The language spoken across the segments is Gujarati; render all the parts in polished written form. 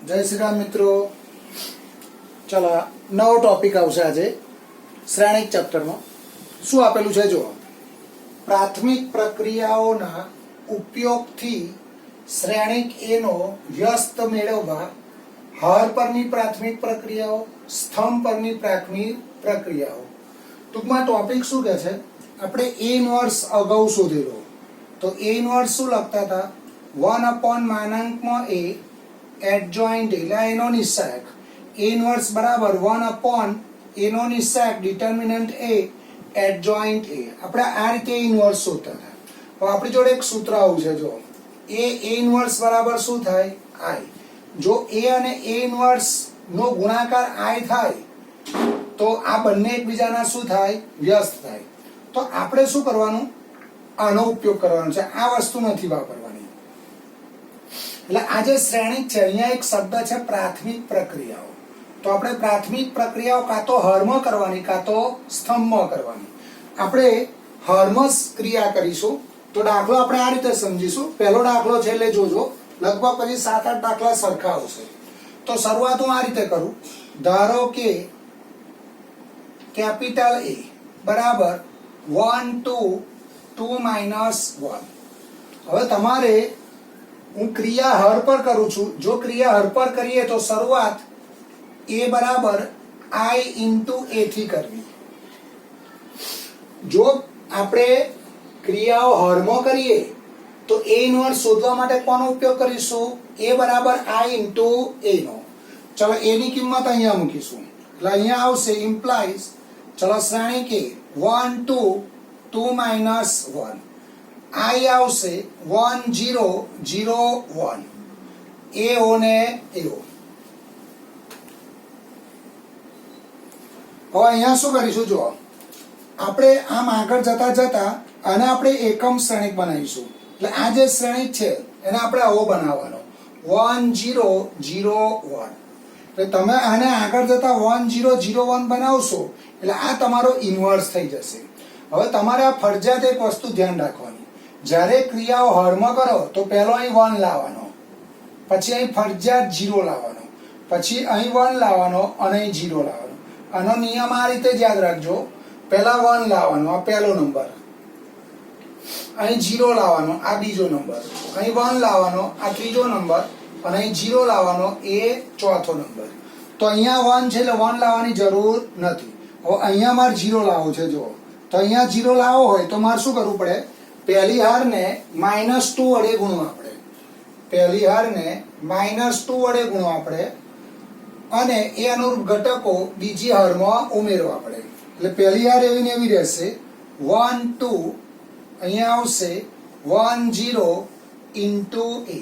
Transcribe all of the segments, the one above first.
જય શ્રી રામ મિત્રો. ચલો નવો ટોપિક આવશે આજે શ્રેણિક ચેપ્ટરમાં. શું આપેલું છે જો, પ્રાથમિક પ્રક્રિયાઓના ઉપયોગથી શ્રેણિક એનો વ્યસ્ત મેળવવા હર પરની પ્રાથમિક પ્રક્રિયાઓ, સ્તંભ પરની પ્રાથમિક પ્રક્રિયાઓ. ટૂંકમાં ટોપિક શું કહે છે, આપણે એ ઇન્વર્સ અગાઉ શોધેલો. તો એ ઇન્વર્સ શું લખતા હતા, 1/(a) એડજોઇન્ટ એટલે એનો નિશાક. એ ઇન્વર્સ બરાબર 1/a નો નિશાક ડિટર્મિનન્ટ a એડજોઇન્ટ a. આપણે આ રીતે ઇન્વર્સ શોધતા હતા. હવે આપણી જોડે એક સૂત્ર આવું છે જો, એ ઇન્વર્સ બરાબર શું થાય, i. જો a અને a ઇન્વર્સ નો ગુણાકાર i થાય તો આ બંને એકબીજાના શું થાય, વ્યસ્ત થાય. તો આપણે શું કરવાનું, આનો ઉપયોગ કરવાનો છે, આ વસ્તુ નથી વાપરવાની. એટલે આ જે શ્રેણિક છે, અહીંયા એક શબ્દ છે પ્રાથમિક પ્રક્રિયાઓ. તો આપણે પ્રાથમિક પ્રક્રિયાઓ કાં તો હરમાં કરવાની કાં તો સ્તંભમાં કરવાની. આપણે હરમાં ક્રિયા કરીશું. તો દાખલો આપણે આ રીતે સમજીશું. પહેલો દાખલો છે એટલે જોજો, લગભગ પછી 7-8 દાખલા સરખા આવશે. તો શરૂઆત હું આ રીતે કરું. ધારો કે કેપિટલ A બરાબર 1 2 2 - 1. હવે તમારે હું ક્રિયા હર પર કરું છું. જો ક્રિયા હર પર કરીએ તો શરૂઆત a બરાબર i * a થી કરવી. જો આપણે ક્રિયાઓ હરમાં કરીએ તો a ઇન્વર્સ શોધવા માટે કોનો ઉપયોગ કરીશું, a બરાબર i * a નો. ચલો a ની કિંમત અહીંયા મૂકીશું એટલે અહીંયા આવશે ઇમ્પ્લાઇઝ. ચલો શ્રેણિક a 1 2 2 - 1. i આવશે 1 0 0 1. AO ને AO. હવે અહીંયા શું કરીશું જો, આપણે આમ આગળ જતા જતા આને આપણે એકમ શ્રેણિક બનાવીશું. એટલે આ જે શ્રેણિક છે એને આપણે આવો બનાવવાનો 1 0 0 1. એટલે તમે આને આગળ જતા 1 0 0 1 બનાવશો એટલે આ તમારો ઇન્વર્સ થઈ જશે. હવે તમારે આ ફરજિયાત એક વસ્તુ ધ્યાન રાખવાની, જ્યારે ક્રિયાઓ હરમાં કરો તો પહેલો અહીં 1 લાવવાનો, પછી અહીં ફરજિયાત 0 લાવવાનો, પછી અહીં 1 લાવવાનો અને અહીં 0 લાવવાનો. આનો નિયમ આ રીતે જ યાદ રાખજો, પહેલા 1 લાવવાનો, આ પહેલો નંબર, અહીં 0 લાવવાનો, આ બીજો નંબર, અહીં 1 લાવવાનો, આ ત્રીજો નંબર, અને અહીં 0 લાવવાનો, એ ચોથો નંબર. તો અહીંયા 1 છે એટલે 1 લાવવાની જરૂર નથી. હવે અહીંયા મારે 0 લાવવો છે જો, તો અહીંયા 0 લાવવો હોય તો મારે શું કરવું પડે, પહેલી હારને -2 વડે ગુણવા પડે. પહેલી હારને -2 વડે ગુણવા પડે અને એ અનુરૂપ ઘટકો બીજી હારમાં ઉમેરવા પડે. એટલે પહેલી હાર એવી ને એવી રહેશે 1 2, અહીંયા આવશે 1 0 * a.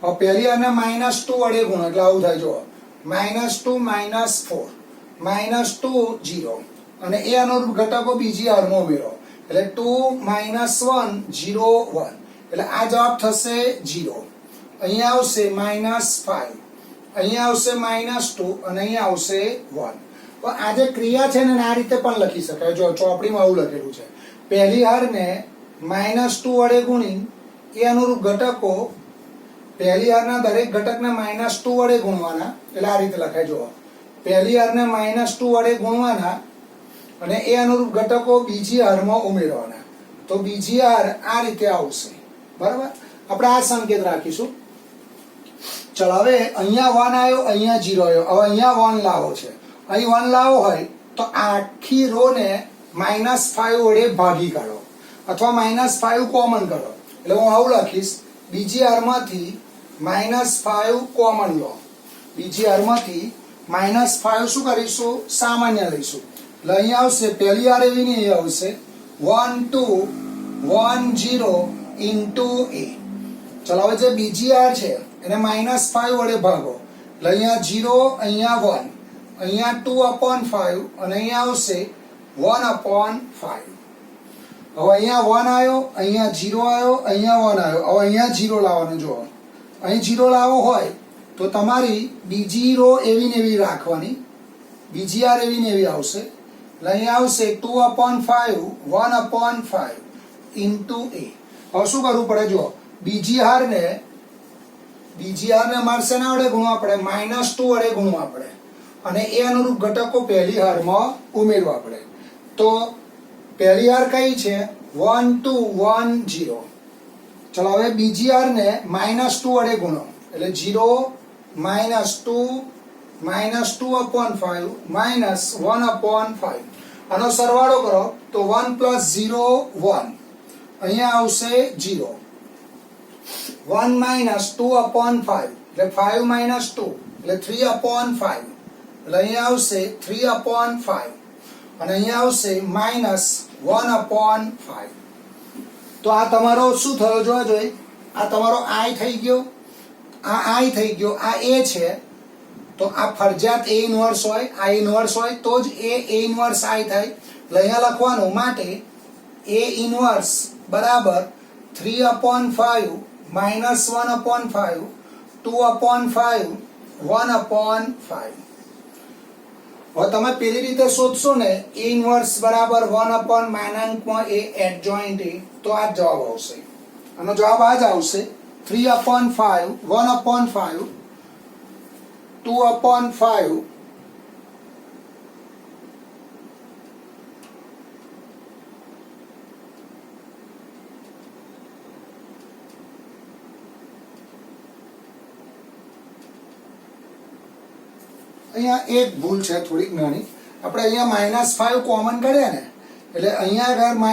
હવે પહેલી હારને -2 વડે ગુણો એટલે આવું થાય જો, -2 -4 -2 0 અને એ અનુરૂપ ઘટકો બીજી હારમાં ઉમેરો એટલે 2 - 1 0 1. એટલે આ જવાબ થશે 0. અહીંયા આવશે -5, અહીંયા આવશે -2 અને અહીંયા આવશે 1. તો આ જે ક્રિયા છે ને આ રીતે પણ લખી શકાય. જો ચોપડીમાં આવું લખેલું છે, પહેલી હારને -2 વડે ગુણી એ અનુરૂપ ઘટકો, પહેલી હારના દરેક ઘટકને -2 વડે ગુણવાના. એટલે આ રીતે લખાય જો, પહેલી હારને -2 વડે ગુણવાના અને એ અનુરૂપ ઘટકો બીજી હારમાં ઉમેરવાના. તો બીજી હાર આ રીતે આવશે. બરાબર, આપણે આ સંકેત રાખીશું. ચલો હવે અહીંયા 1 આવ્યો, અહીંયા 0 આવ્યો. હવે અહીંયા 1 લાવો છે, અહીં 1 લાવો હોય તો આખી રો ને -5 વડે ભાગી કાઢો અથવા -5 કોમન કરો. એટલે હું આવું લખીશ, બીજી હારમાંથી -5 કોમન લો. બીજી હારમાંથી -5 શું કરીશું, સામાન્ય લઈશું. એટલે અહીંયા આવશે પહેલી હાર એવી નહીં આવશે 1 2 1 0 * a. ચલો હવે જે બીજી હાર છે એને -5 વડે ભાગો એટલે અહીંયા 0, અહીંયા 1, અહીંયા 2/5 અને અહીંયા આવશે 1/5. હવે અહીંયા 1 આવ્યો, અહીંયા 0 આવ્યો, અહીંયા 1 આવ્યો. હવે અહીંયા 0 લાવવાનો. જો અહીં 0 લાવવો હોય તો તમારી બીજી રો એવી ને એવી રાખવાની, બીજી હાર એવી ને એવી આવશે. એટલે અહીંયા આવશે 2/5 1/5 * a. હવે શું કરવું પડે જો, બીજી હારને બીજી હારને અમારે શેના વડે ગુણવા પડે? -2 વડે ગુણવા પડે અને એ અનુરૂપ ઘટકો પહેલી હારમાં ઉમેરવા પડે. તો પહેલી હાર કઈ છે? 1 2 1 0. ચલો હવે બીજી હારને -2 વડે ગુણો એટલે 0 -2 -2/5 -1/5. આનો સરવાળો કરો તો 1 + 0 1. અહીંયા આવશે 0. 1 - 2/5 એટલે 5 - 2 એટલે 3/5 એટલે અહીંયા આવશે 3/5 અને અહીંયા આવશે -1/5. તો આ તમારો શું થયો જોવા જોઈએ? આ તમારો i થઈ ગયો, આ i થઈ ગયો, આ a છે. તો આ ફરજિયાત a ઇન્વર્સ હોય, i ઇન્વર્સ હોય તો જ a ઇન્વર્સ i થાય. એટલે અહીંયા લખવાનું માટે a ઇન્વર્સ બરાબર 3/5 -1/5 2/5 1/5. હવે તમે પેલી રીતે શોધશો ને a ઇન્વર્સ બરાબર 1/(a) એડજોઇન્ટ a, તો આ જવાબ આવશે. આનો જવાબ આ જ આવશે 3/5 1/5 2/5 અહીંયા એક ભૂલ છે થોડીક નાની. આપણે અહીંયા -5 કોમન કાઢ્યા ને એટલે અહીંયા આગળ -5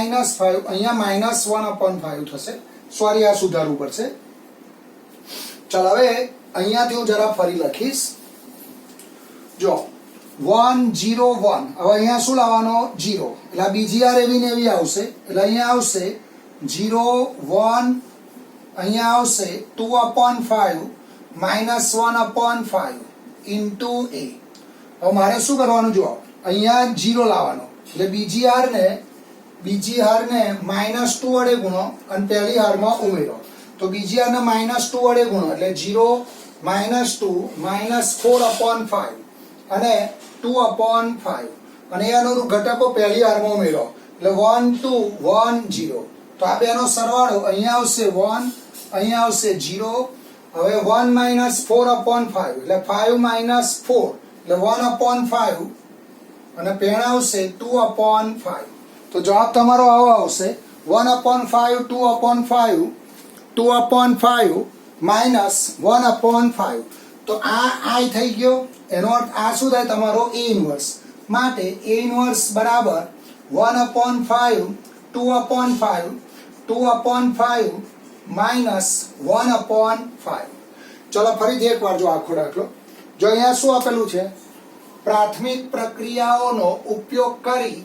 અહીંયા -1/5 થશે. સોરી, આ સુધારવું પડશે. ચાલ હવે અહીંયાથી હું જરા ફરી લખીશ. જો 1 0 1. હવે અહીંયા શું લાવવાનો? 0. એટલે આ બીજી હાર એવી ને એવી આવશે એટલે અહીંયા આવશે 0 1. અહીંયા આવશે 2/5 -1/5 into a. હવે મારે શું કરવાનું? જો અહીંયા 0 લાવવાનો એટલે બીજી હારને -2 વડે ગુણો અને પહેલી હારમાં ઉમેરો. તો બીજી હારને -2 વડે ગુણો એટલે 0 -2 -4/5 અને 2/5 અને એ અનુરૂપ ઘટકો પહેલી હારમાં ઉમેરો એટલે 1 2 1 0. તો આ બેનો સરવાળો અહીંયા આવશે 1, અહીંયા આવશે 0. હવે 1 - 4/5 એટલે 5 - 4 એટલે 1/5 અને પેણ આવશે 2/5. તો જવાબ તમારો આવો આવશે 1/5 2/5 2/5 -1/5. તો આ i થઈ ગયો. એનો અર્થ આ શું થાય? તમારો a ઇન્વર્સ. માટે a ઇન્વર્સ બરાબર 1/5 2/5 2/5 -1/5. ચલો ફરીથી એકવાર જો આખો દાખલો. જો અહીંયા શું આપેલું છે? પ્રાથમિક પ્રક્રિયાઓનો ઉપયોગ કરી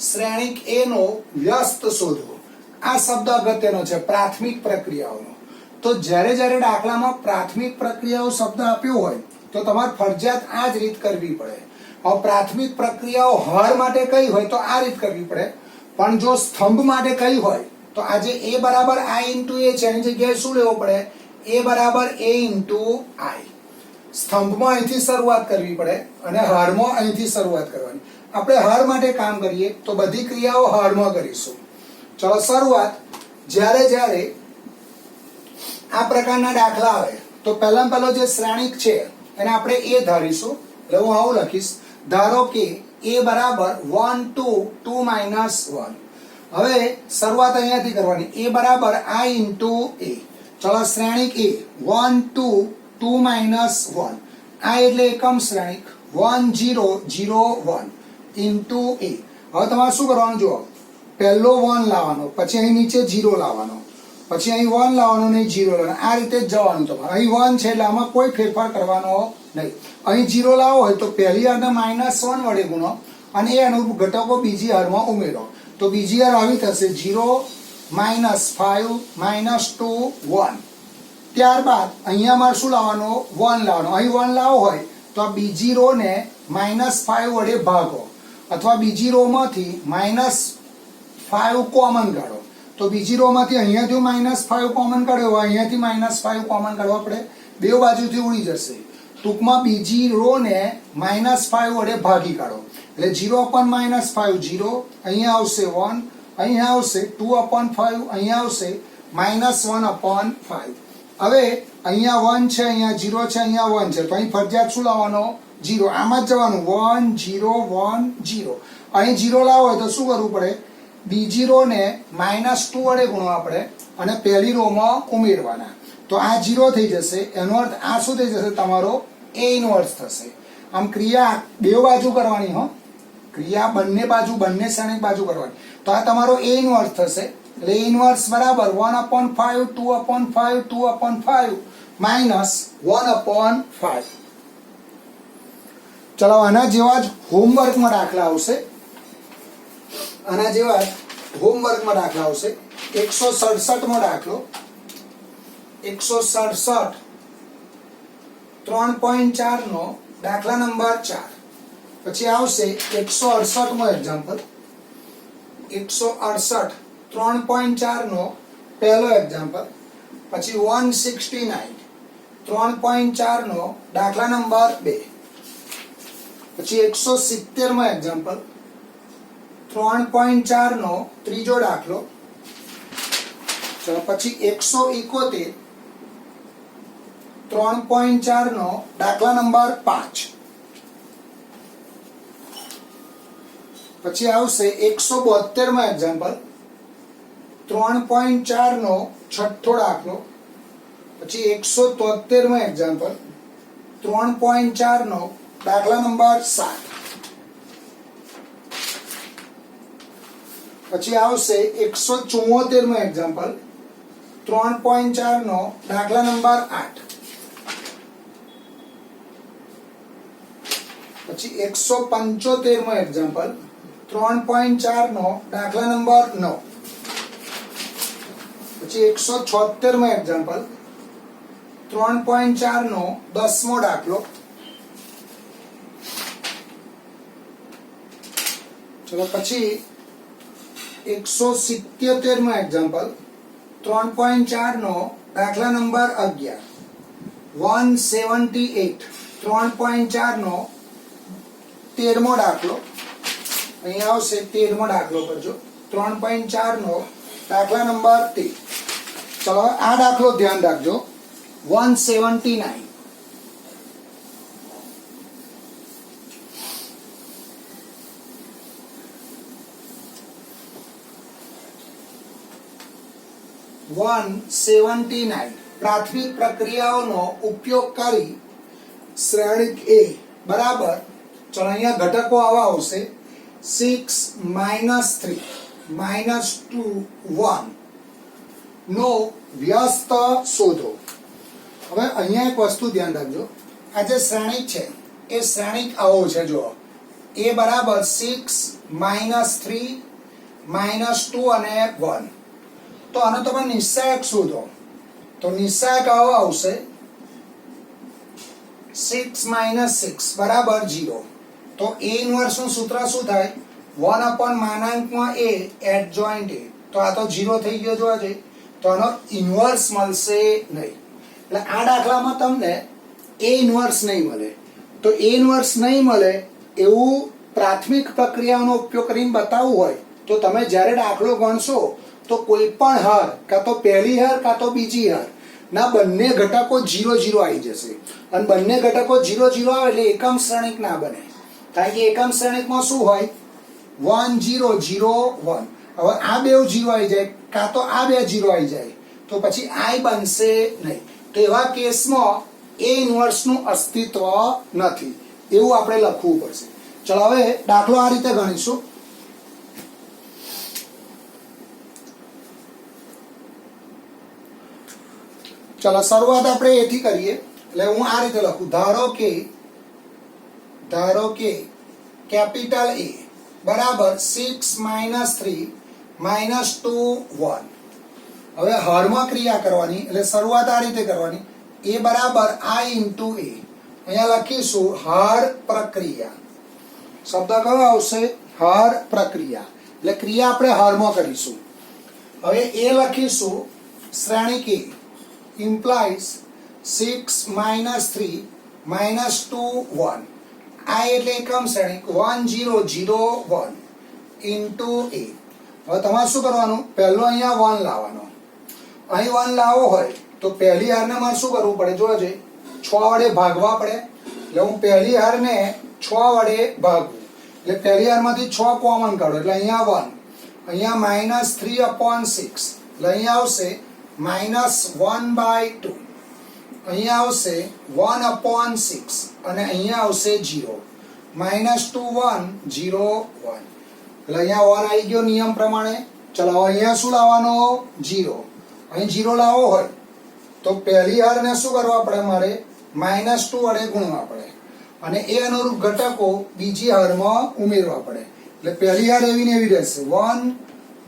શ્રેણિક a નો વ્યસ્ત શોધવો. આ શબ્દ અગત્યનો છે, પ્રાથમિક પ્રક્રિયાઓનો. તો જ્યારે દાખલામાં પ્રાથમિક પ્રક્રિયાઓ શબ્દ આપ્યો હોય તો તમારે ફરજિયાત આ જ રીત કરવી પડે. હવે પ્રાથમિક પ્રક્રિયાઓ હર માટે કઈ હોય તો આ રીત કરવી પડે, પણ જો સ્તંભ માટે કઈ હોય તો આજે a બરાબર i into a છે એની જગ્યાએ શું લેવો પડે? a બરાબર a into i. સ્તંભમાં અહીંથી શરૂઆત કરવી પડે અને હારમાં અહીંથી શરૂઆત કરવાની. આપણે હાર માટે કામ કરીએ તો બધી ક્રિયાઓ હારમાં કરીશું. ચલો શરૂઆત. જ્યારે આ પ્રકારના દાખલા આવે તો પહેલામાં પહેલો જે શ્રેણિક છે એને આપણે a ધારીશું. એટલે હું આવું લખીશ, ધારો કે a બરાબર 1 2 2 - 1. હવે શરૂઆત અહીંયાથી કરવાની. a બરાબર i into a. ચલો શ્રેણિક a 1 2 2 - 1. આ એટલે એકમ શ્રેણિક 1 0 0 1 into a. હવે તમારે શું કરવાનું? જુઓ, પહેલો 1 લાવવાનો, પછી અહીં નીચે 0 લાવવાનો, પછી અહીં 1 લાવવાનો ને 0 લાવવાનો. આ રીતે જ જવાનું તમારે. અહીં 1 છે એટલે આમાં કોઈ ફેરફાર કરવાનો નહીં. અહીં 0 લાવો હોય તો પહેલી હારને -1 વડે ગુણો અને એ અનુરૂપ ઘટકો બીજી હારમાં ઉમેરો. તો બીજી હાર આવી થશે 0 -5 -2 1. ત્યારબાદ અહીંયા મારે શું લાવવાનો? 1 લાવવાનો. અહીં 1 લાવો હોય તો આ બીજી રો ને -5 વડે ભાગો અથવા બીજી રો માંથી -5 કોમન કાઢો. તો બીજી રો માંથી અહીંયાથી -5 કોમન કાઢ્યો, અહીંયાથી -5 કોમન કાઢવા પડે, બે બાજુથી ઉડી જશે. ટૂંકમાં બીજી રો ને -5 વડે ભાગી કાઢો એટલે 0/-5 0. અહીંયા આવશે 1, અહીંયા આવશે 2/5, અહીંયા આવશે -1/5. હવે અહીંયા 1 છે, અહીંયા 0 છે, અહીંયા 1 છે, તો અહીં ફરજિયાત શું લાવવાનો? 0. આમાં જ જવાનું 1 0 1 0. અહીં 0 લાવો હોય તો શું કરવું પડે? બીજી રો ને -2 વડે ગુણવા પડે અને પહેલી રોમાં ઉમેરવાના. તો આ 0 થઈ જશે. એનો અર્થ આ શું થઈ જશે? તમારો A ઇન્વર્સ થશે. આમ ક્રિયા બે બાજુ કરવાની હો, ક્રિયા બંને બાજુ, બંને શ્રેણિક બાજુ કરવાની. તો આ તમારો A ઇન્વર્સ થશે. એટલે A ઇન્વર્સ બરાબર 1/5 2/5 2/5 -1/5. ચલો આના જેવા જ હોમવર્કમાં દાખલા આવશે. આના જેવા જ હોમવર્કમાં દાખલા આવશે. 167 દાખલો, 167 3.4 નો દાખલા નંબર 4. પછી આવશે 168 એક્ઝામ્પલ, 168 3.4 નો પહેલો એક્ઝામ્પલ. પછી 169 3.4 નો દાખલા નંબર 2. પછી 170 એક્ઝામ્પલ, 3.4 નો ત્રીજો દાખલો. ચલો પછી 171 3.4 નો દાખલા નંબર 5. પછી આવશે 172 એક્ઝામ્પલ, 3.4 નો છઠ્ઠો દાખલો. પછી 173 એક્ઝામ્પલ, 3.4 નો દાખલા નંબર 7. પછી આવશે 174 એક્ઝામ્પલ, 3.4 નો દાખલા નંબર 8. પછી 175 એક્ઝામ્પલ, 3.4 નો દાખલા નંબર 9. પછી 176 એક્ઝામ્પલ, 3.4 નો 10મો દાખલો. ચલો પછી 177 એક્ઝામ્પલ, 3.4 નો દાખલા નંબર 11. 178 3.4 નો 13મો દાખલો. અહીંયા આવશે 13મો દાખલો કરજો, 3.4 નો દાખલા નંબર 13. ચલો આ દાખલો ધ્યાન રાખજો. 179 179 પ્રાથમિક પ્રક્રિયાઓનો ઉપયોગ કરી શ્રેણિક A બરાબર. ચલો અહીંયા ઘટકો આવા આવશે 6 -3 -2 1 નો વ્યસ્ત શોધો. હવે અહીંયા એક વસ્તુ ધ્યાન રાખજો. આ જે શ્રેણિક છે એ શ્રેણિક આવો છે. જો A બરાબર 6 -3 -2 અને 1. તો આનો તમે નિશ્ચાયક શોધો. તો નિશ્ચાયક આવો આવશે 6 - 6 બરાબર 0. તો A ઇન્વર્સ નું સૂત્ર શું થાય? 1/A adjoint A. તો આ તો 0 થઈ ગયો જોવા જઈએ. તો આનો ઇન્વર્સ મળશે નહીં. એટલે આ દાખલામાં તમને A ઇન્વર્સ નહીં મળે. તો A ઇન્વર્સ નહીં મળે એવું પ્રાથમિક પ્રક્રિયાનો ઉપયોગ કરીને બતાવવું હોય તો તમે જ્યારે દાખલો ગણશો તો કોઈ પણ હાર, કાં તો પહેલી હાર કાં તો બીજી હાર ના બંને ઘટકો 0 0 આવી જશે. અને બંને ઘટકો 0 0 આવે એટલે એકમ શ્રેણિક ના બને. કારણ કે એકમ શ્રેણિકમાં શું હોય? 1 0 0 1. હવે આ બે 0 આવી જાય, કાં તો આ બે 0 આવી જાય, તો પછી I બનશે નહીં. તો એવા કેસમાં A ઇન્વર્સ નું અસ્તિત્વ નથી એવું આપણે લખવું પડશે. ચલો હવે દાખલો આ રીતે ગણીશું. ચલો શરૂઆત આપણે એથી કરીએ. એટલે હું આ રીતે લખું. ધારો કે કેપિટલ A બરાબર 6 -3 -2 1. હવે હરમાં ક્રિયા કરવાની એટલે શરૂઆત આ રીતે કરવાની. A બરાબર I × A. અહીંયા લખીશું હર પ્રક્રિયા. શબ્દ કયો આવશે? હર પ્રક્રિયા. એટલે ક્રિયા આપણે હરમાં કરીશું. હવે A લખીશું શ્રેણિક A implies 6 -3 -2 1. I એટલે એકમ શ્રેણિક 1 0 0 1 into A. હવે તમારે શું કરવાનું? પહેલો અહીંયા 1 લાવવાનો. અહીં 1 લાવવો હોય તો પહેલી હારને મારે શું કરવું પડે જોજો 6 વડે ભાગવા પડે એટલે હું પહેલી હારને 6 વડે ભાગું એટલે પહેલી હારમાંથી 6 કોમન કાઢો એટલે અહીંયા 1 અહીંયા -3/6 એટલે અહીંયા આવશે -1/2 અહીંયા આવશે 1/6 અને અહીંયા આવશે 0 -2 1 0 1 એટલે અહીંયા 1 આવી ગયો નિયમ પ્રમાણે ચલો અહીંયા શું લાવવાનો 0 અહીં 0 લાવવો હોય તો પહેલી હારને શું કરવા પડે મારે -2 વડે ગુણવા પડે અને એ અનુરૂપ ઘટકો બીજી હારમાં ઉમેરવા પડે એટલે પહેલી હાર એવી ને એવી રહેશે 1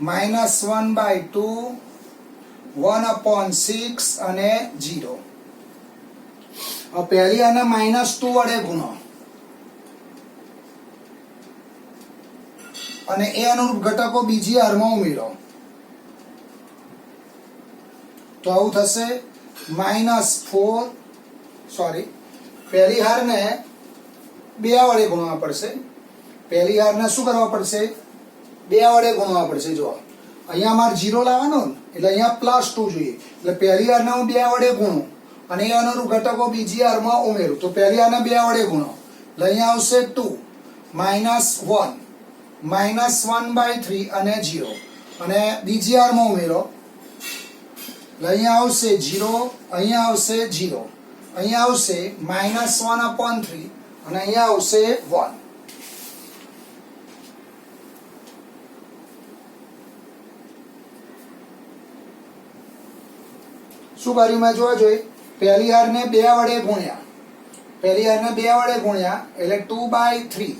-1/2 1/6 અને 0 હવે પહેલી હારને -2 વડે ગુણો અને એ અનુરૂપ ઘટકો બીજી હારમાં ઉમેરો તો આવું થશે -4 સોરી પહેલી હારને 2 વડે ગુણવા પડશે પહેલી હારને શું કરવા પડશે 2 વડે ગુણવા પડશે જો અહીંયા મારે 0 લાવવાનો ને એટલે અહીંયા +2 જોઈએ એટલે પહેલી હારને હું 2 વડે ગુણું અને એ અનુરૂપ ઘટકો બીજી હારમાં ઉમેરું તો પહેલી હારને 2 વડે ગુણો એટલે અહીંયા આવશે 2 -1 -1/3 અને 0 અને બીજી હારમાં ઉમેરો એટલે અહીંયા આવશે 0 અહીંયા આવશે 0 અહીંયા આવશે -1/3 અને અહીંયા આવશે 1 શું કર્યું મેં જોઈ પહેલી હારને 2 વડે ગુણ્યા પહેલી હારને 2 વડે ગુણ્યા એટલે 2/3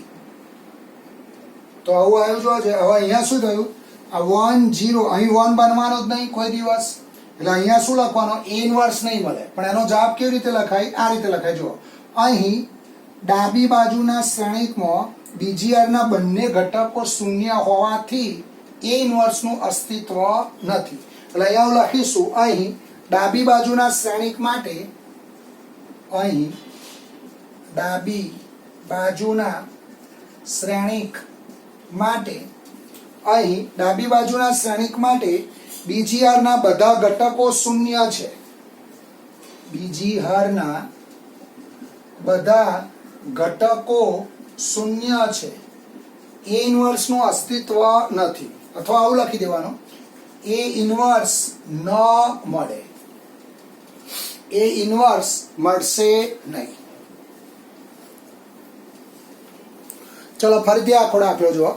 તો આવું આવ્યું જો છે હવે અહીંયા શું થયું આ 1 0 અહીં 1 બનવાનો જ નહીં કોઈ દિવસ એટલે અહીંયા શું લખવાનો a ઇન્વર્સ નહીં મળે પણ એનો જવાબ કેવી રીતે લખાય આ રીતે લખાય જો અહીં ડાબી બાજુના શ્રેણિકમાં બીજી હારના બંને ઘટકો શૂન્ય હોવાથી a ઇન્વર્સનું અસ્તિત્વ નથી એટલે અહીંયા લખીશું અહીં ડાબી બાજુના શ્રેણિક માટે અહીં ડાબી બાજુના શ્રેણિક માટે અહીં ડાબી બાજુના શ્રેણિક માટે બીજી હારના બધા ઘટકો શૂન્ય છે બીજી હારના બધા ઘટકો શૂન્ય છે a ઇન્વર્સનું અસ્તિત્વ નથી અથવા આવું લખી દેવાનું a ઇન્વર્સ ન મળે a ઇન્વર્સ મળશે નહીં ચલો ફરીથી આખો દાખલો જુઓ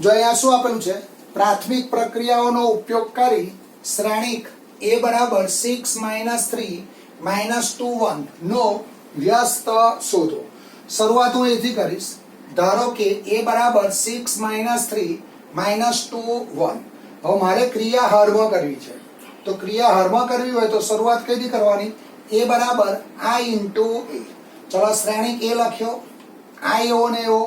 જો અહીંયા શું આપેલું છે પ્રાથમિક પ્રક્રિયાઓનો ઉપયોગ કરી શ્રેણિક a બરાબર 6 - 3 - 2 1 નો વ્યસ્ત શોધો શરૂઆત હું એથી કરીશ ધારો કે a બરાબર 6 - 3 -2 1 હવે મારે ક્રિયા હરમાં કરવી છે તો ક્રિયા હરમાં કરવી હોય તો શરૂઆત કઈથી કરવાની a બરાબર i * a ચલો શ્રેણિક a લખ્યો i એવો ને એવો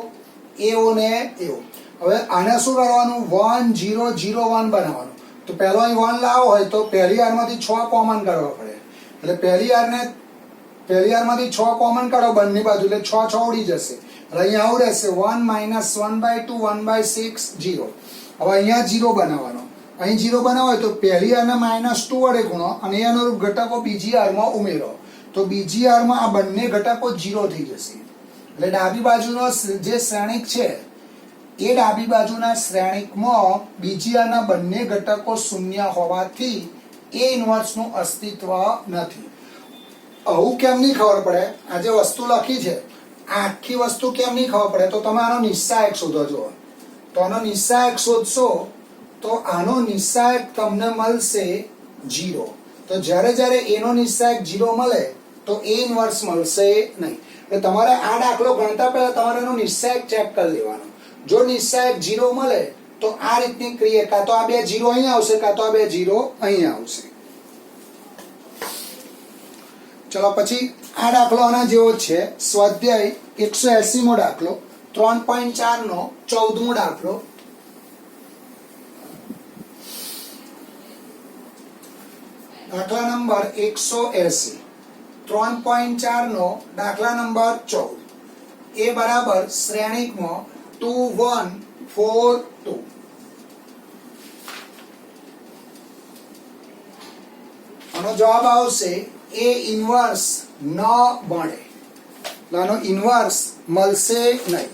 એવો ને એવો હવે આને શું કરવાનું 1 0 0 1 બનાવવાનું તો પહેલો અહીં 1 લાવો હોય તો પહેલી હારમાંથી 6 કોમન કાઢવા પડે એટલે પહેલી હારમાંથી 6 કોમન કાઢો બંને બાજુ એટલે 6 6 ઉડી જશે એટલે અહીંયા આવું રહેશે 1 - 1/2 1/6 0 હવે અહીંયા 0 બનાવવાનો અહીં 0 બનાવો હોય તો પહેલી હારને -2 વડે ગુણો અને એ અનુરૂપ ઘટકો બીજી હારમાં ઉમેરો તો બીજી હારમાં આ બંને ઘટકો 0 થઈ જશે એટલે ડાબી બાજુનો જે શ્રેણિક છે એ ડાબી બાજુના શ્રેણિકમાં બીજી હારના બંને ઘટકો શૂન્ય હોવાથી a ઇન્વર્સનું અસ્તિત્વ નથી આવું કેમ નહીં ખબર પડે આ જે વસ્તુ લખી છે આ આખી વસ્તુ કેમ નહીં ખબર પડે તો તમે આનો નિસ્સાયક શોધો છો તો આનો નિસ્સાયક શોધશો તો આનો નિસ્સાયક તમને મળશે 0 તો જ્યારે જ્યારે a નો નિસ્સાયક 0 મળે તો a ઇન્વર્સ મળશે નહીં એટલે તમારે આ દાખલો ગણતા પહેલા તમારે એનો નિસ્સાયક ચેક કરી લેવાનો જો નિસ્સાયક 0 મળે તો આ રીતની ક્રિયા કાં તો આ બે 0 અહીં આવશે કાં તો આ બે 0 અહીં આવશે ચલો પછી આ દાખલો આના જેવો છે સ્વાધ્યાય 180 મો દાખલો 3.4 નો 14મો દાખલો દાખલા નંબર 180 3.4 નો દાખલા નંબર 14 a બરાબર શ્રેણિકમાં 2 1 4 2 હવે આનો જવાબ આવશે એ ઇન્વર્સ ન મળે, આનો ઇન્વર્સ મળશે નહીં.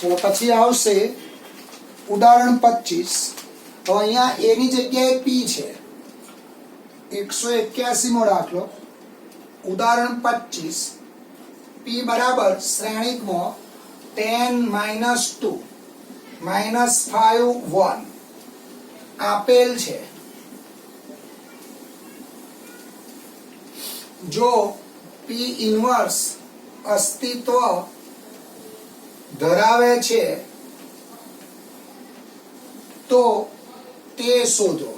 તો પછી આવશે ઉદાહરણ 25. તો અહીંયા એ ની જગ્યાએ પી છે. 181મો દાખલો, ઉદાહરણ 25. પી બરાબર શ્રેણિકમાં 10 - 2 -5 1 આપેલ છે. જો પી ઇન્વર્સ અસ્તિત્વ ધરાવે છે તો તે શોધો.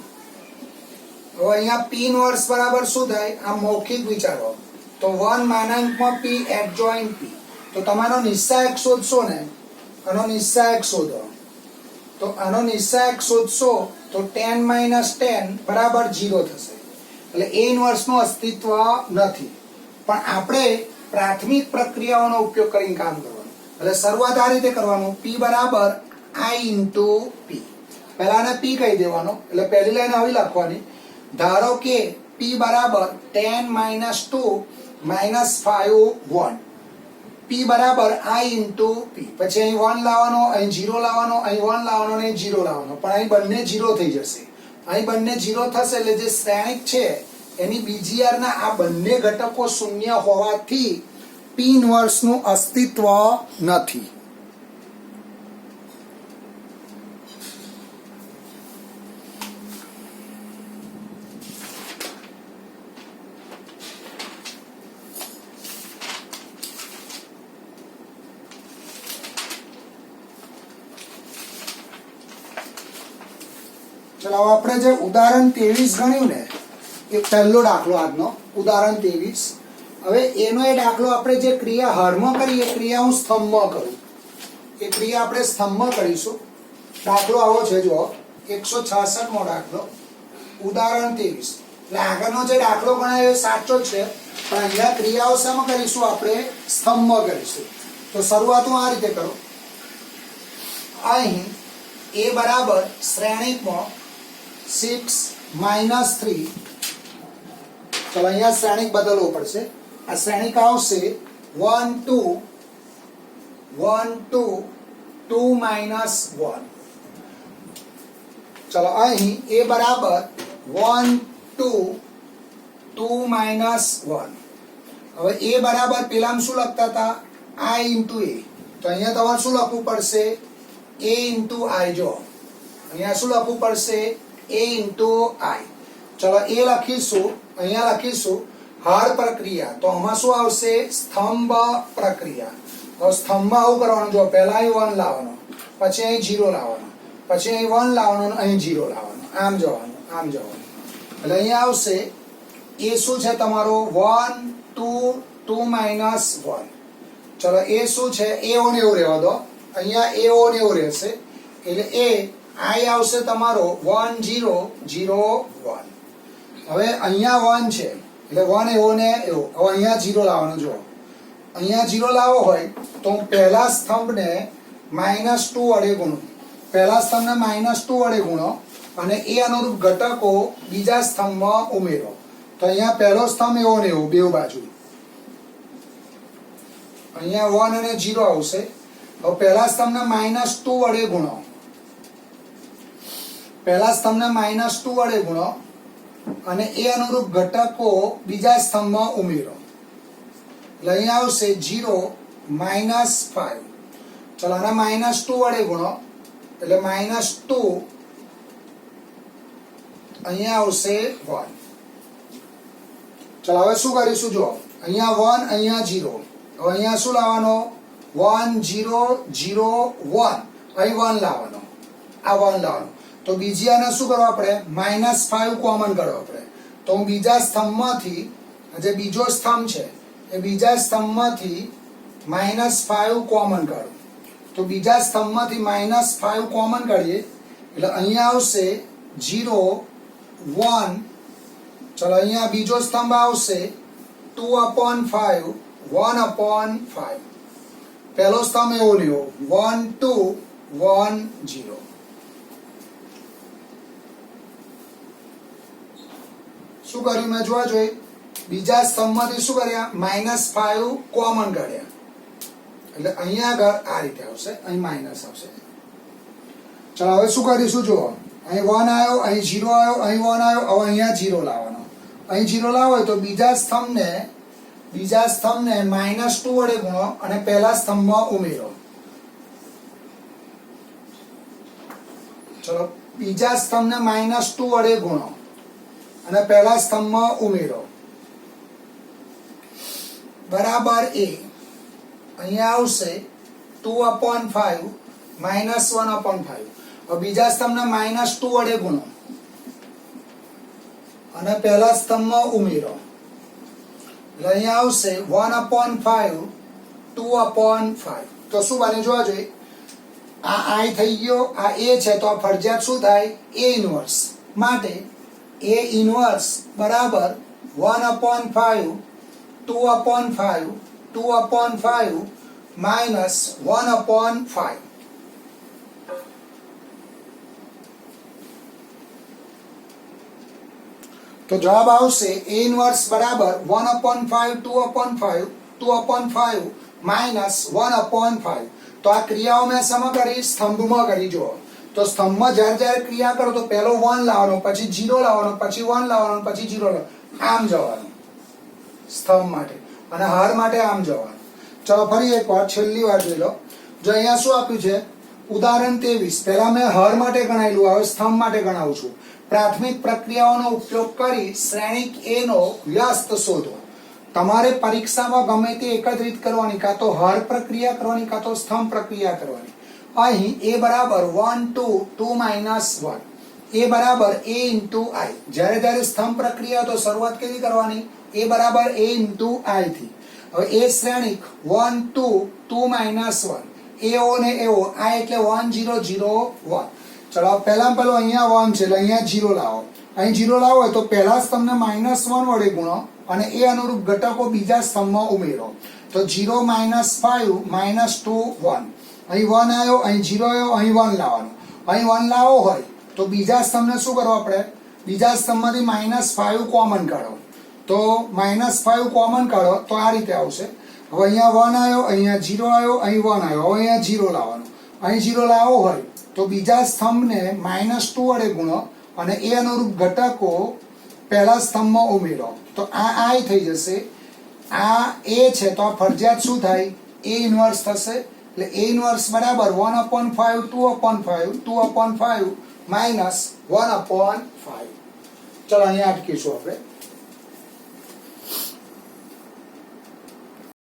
હવે અહીંયા પી ઇન્વર્સ બરાબર શું થાય? આ મૌખિક વિચારો. તો 1 માનાંકમાં પી એડજોઇન્ટ પી. તો તમારો નિસ્સહાયક શોધશો ને, આનો નિસ્સહાયક શોધો. તો આનો નિસ્સહાયક શોધશો તો 10 - 10 બરાબર 0 થશે. એટલે એ ઇન્વર્સનું અસ્તિત્વ નથી. પણ આપણે પ્રાથમિક પ્રક્રિયાઓનો ઉપયોગ કરીને કામ કરવાનું. એટલે શરૂઆત આ રીતે કરવાનું, પી બરાબર આઈ ઇન્ટુ પી. પહેલા આને પી કહી દેવાનો, એટલે પહેલી લાઈન આવી લખવાની. ધારો કે પી બરાબર 10 - 2 -5 1. પી બરાબર આઈ ઇન્ટુ પી. પછી અહીં 1 લાવવાનો, અહીં 0 લાવવાનો, અહીં 1 લાવવાનો, અહીં 0 લાવવાનો. પણ અહીં બંને 0 થઈ જશે. અહીં બંને 0 થશે એટલે જે શ્રેણિક છે એની BGR ના આ બંને ઘટકો શૂન્ય હોવાથી પી ઇન્વર્સનું અસ્તિત્વ નથી. ચલો આપણે જે ઉદાહરણ 23 ગણ્યું ને, એ પહેલો દાખલો આજનો, ઉદાહરણ 23. હવે એનો એ દાખલો આપણે જે ક્રિયા હરમાં કરી એ ક્રિયા હું સ્તંભમાં કરું. એ ક્રિયા આપણે સ્તંભમાં કરીશું. દાખલો આવો છે, જો 166મો દાખલો, ઉદાહરણ 23. એટલે આગળનો જે દાખલો ગણાયો એ સાચો છે, પણ અહીંયા ક્રિયાઓ શેમાં કરીશું? આપણે સ્તંભમાં કરીશું. તો શરૂઆત હું આ રીતે કરું. અહીં એ બરાબર શ્રેણિકમાં 6 - 3. ચલો અહીંયા શ્રેણિક બદલવો પડશે. આ શ્રેણિક આવશે 1 2 1 2 2 - 1. ચલો અહીં એ બરાબર 1 2 2 - 1. હવે એ બરાબર પેલામાં શું લખતા હતા? I ઇન્ટુ એ. તો અહીંયા તમારે શું લખવું પડશે? a into i. જો અહીંયા શું લખવું પડશે? a into i. ચલો એ લખીશું, અહીંયા લખીશું હાર પ્રક્રિયા. તો આમાં શું આવશે? સ્તંભ પ્રક્રિયા. તો સ્તંભમાં આવું કરવાનું, જો પહેલા અહીં 1 લાવવાનો, પછી અહીં 0 લાવવાનો, પછી અહીં 1 લાવવાનો, અહીં 0 લાવવાનો, આમ જવાનું, આમ જવાનું. એટલે અહીંયા આવશે એ શું છે તમારો? 1 2 2 - 1. ચલો એ શું છે? એઓ ને એવું રહેવા દો. અહીંયા એઓ ને એવું રહેશે. એટલે એ આઈ આવશે તમારો 1 0 0 1. હવે અહીંયા 1 છે એટલે 1 એવો ને એવો. હવે અહીંયા 0 લાવવાનો. જો અહીંયા 0 લાવો હોય તો હું પહેલા સ્તંભને -2 વડે ગુણું. પહેલા સ્તંભને -2 વડે ગુણો અને એ અનુરૂપ ઘટકો બીજા સ્તંભમાં ઉમેરો. તો અહીંયા પહેલો સ્તંભ એવો ને એવો, બેઉ બાજુ. અહીંયા 1 અને 0 આવશે. હવે પહેલા સ્તંભને -2 વડે ગુણો. પહેલા સ્તંભને -2 વડે ગુણો અને એ અનુરૂપ ઘટકો બીજા સ્તંભમાં ઉમેરો. એટલે અહીંયા આવશે 0 -5. ચલો આને -2 વડે ગુણો એટલે -2, અહીંયા આવશે 1. ચલો હવે શું કરીશું? જો અહીંયા 1, અહીંયા 0. હવે અહીંયા શું લાવવાનો? 1 0 0 1. અહીં 1 લાવવાનો, આ 1 લાવવાનો. તો બીજી આને શું કરવા આપણે? -5 કોમન કરવા આપણે. તો હું બીજા સ્તંભમાંથી, જે બીજો સ્તંભ છે એ બીજા સ્તંભમાંથી -5 કોમન કાઢું. તો બીજા સ્તંભમાંથી -5 કોમન કાઢીએ એટલે અહીંયા આવશે 0 1. ચલો અહીંયા બીજો સ્તંભ આવશે 2/5 1/5. પહેલો સ્તંભ એવો લેવો 1 2 1 0. શું કર્યું મેં જોવા જોઈએ બીજા સ્તંભમાંથી શું કર્યા -5 કોમન કાઢ્યા એટલે અહીંયા આગળ આ રીતે આવશે અહીં માઇનસ આવશે ચલો હવે શું કરીશું જુઓ અહીં 1 આવ્યો અહીં 0 આવ્યો અહીં 1 આવ્યો હવે અહીંયા 0 લાવવાનો અહીં 0 લાવો હોય તો બીજા સ્તંભને -2 વડે ગુણો અને પહેલા સ્તંભમાં ઉમેરો ચલો બીજા સ્તંભને -2 વડે ગુણો અને પહેલા સ્તંભમાં ઉમેરો બરાબર a અહીંયા આવશે 2/5 -1/5 હવે બીજા સ્તંભને -2 વડે ગુણો અને પહેલા સ્તંભમાં ઉમેરો એટલે અહીંયા આવશે 1/5 2/5 તો શું બને જોવા જોઈએ આ I થઈ ગયો આ a છે તો આ ફરજિયાત શું થાય a ઇન્વર્સ માટે a ઇન્વર્સ બરાબર 1/5 2/5 2/5 -1/5 તો જવાબ આવશે a ઇન્વર્સ બરાબર 1/5 2/5 2/5 -1/5 તો આ ક્રિયાઓ મેં શેમાં કરી સ્તંભમાં કરી જો તો સ્તંભમાં જ્યારે ક્રિયા કરો તો પહેલો 1 લાવવાનો પછી 0 લાવવાનો પછી 1 લાવવાનો પછી 0 લાવવાનો આમ જવાનું સ્તંભ માટે અને હાર માટે આમ જવાનું ચલો ફરી એકવાર છેલ્લી વાર જોઈ લો જો અહીંયા શું આપ્યું છે ઉદાહરણ 23 પહેલા મેં હર માટે ગણાયેલું હવે સ્તંભ માટે ગણાવું છું પ્રાથમિક પ્રક્રિયાઓનો ઉપયોગ કરી શ્રેણિક a નો વ્યસ્ત શોધો તમારે પરીક્ષામાં ગમે તે એક જ રીત કરવાની કાં તો હર પ્રક્રિયા કરવાની કાં તો સ્તંભ પ્રક્રિયા કરવાની અહીં a બરાબર 1 2 2 -1 a બરાબર a into i જ્યારે સ્તંભ પ્રક્રિયા તો શરૂઆત કેવી કરવાની a બરાબર a into i થી હવે a શ્રેણિક 1 2 2 -1 એઓ ને એઓ i એટલે 1 0 0 1 ચલો પહેલા અહીંયા 1 છે એટલે અહીંયા 0 લાવો અહીં 0 લાવો હોય તો પહેલા સ્તંભને -1 વડે ગુણો અને એ અનુરૂપ ઘટકો બીજા સ્તંભમાં ઉમેરો તો 0 -5 -2 1 અહીં 1 આવ્યો અહીં 0 આવ્યો અહીં 1 લાવવાનો અહીં 1 લાવો હોય તો બીજા સ્તંભને શું કરવો આપણે બીજા સ્તંભમાંથી -5 કોમન કાઢો તો -5 કોમન કાઢો તો આ રીતે આવશે હવે અહીંયા 1 આવ્યો અહીંયા 0 આવ્યો અહીં 1 આવ્યો હવે અહીંયા 0 લાવવાનો અહીં 0 લાવો હોય તો બીજા સ્તંભને -2 વડે ગુણો અને એ અનુરૂપ ઘટકો પહેલા સ્તંભમાં ઉમેરો તો આ I થઈ જશે આ a છે તો આ ફરજિયાત શું થાય a ઇન્વર્સ થશે એટલે a ઇન્વર્સ બરાબર 1/5 2/5 2/5 -1/5 ચલો અહીંયા અટકીશું આપણે